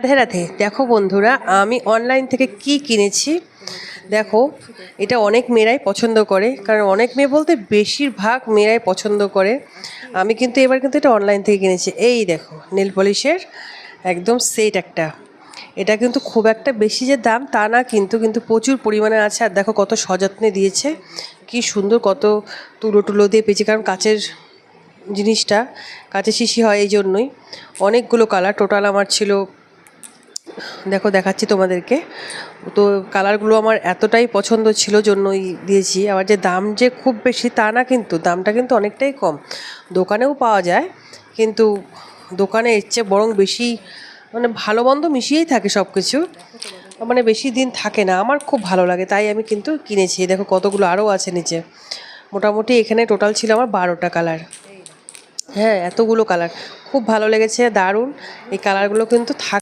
রাধে রাধে। দেখো বন্ধুরা, আমি অনলাইন থেকে কি কিনেছি দেখো। এটা অনেক মেয়েরাই পছন্দ করে, কারণ অনেক মেয়ে বলতে বেশিরভাগ মেয়েরাই পছন্দ করে। আমি কিন্তু এবার কিন্তু এটা অনলাইন থেকে কিনেছি। এই দেখো, নেল পলিশের একদম সেট একটা। এটা কিন্তু খুব একটা বেশি যে দাম তা না, কিন্তু কিন্তু প্রচুর পরিমাণে আছে। আর দেখো কত সযত্নে দিয়েছে, কি সুন্দর, কত তুলো টুলো দিয়ে পেয়েছে, কারণ কাচের জিনিসটা কাচের শিশি হয়, এই জন্যই। অনেকগুলো কালার টোটাল আমার ছিল, দেখো দেখাচ্ছি তোমাদেরকে। তো কালারগুলো আমার এতটাই পছন্দ ছিল জন্যই দিয়েছি। আবার যে দাম যে খুব বেশি তা না, কিন্তু দামটা কিন্তু অনেকটাই কম। দোকানেও পাওয়া যায়, কিন্তু দোকানে এর চেয়ে বরং বেশি, মানে ভালো মন্দ মিশিয়েই থাকে সব কিছু, মানে বেশি দিন থাকে না। আমার খুব ভালো লাগে, তাই আমি কিন্তু কিনেছি। দেখো কতগুলো আরও আছে নিচে। মোটামুটি এখানে টোটাল ছিল আমার 12টা কালার। হ্যাঁ, এতগুলো কালার, খুব ভালো লেগেছে, দারুণ। এই কালারগুলো কিন্তু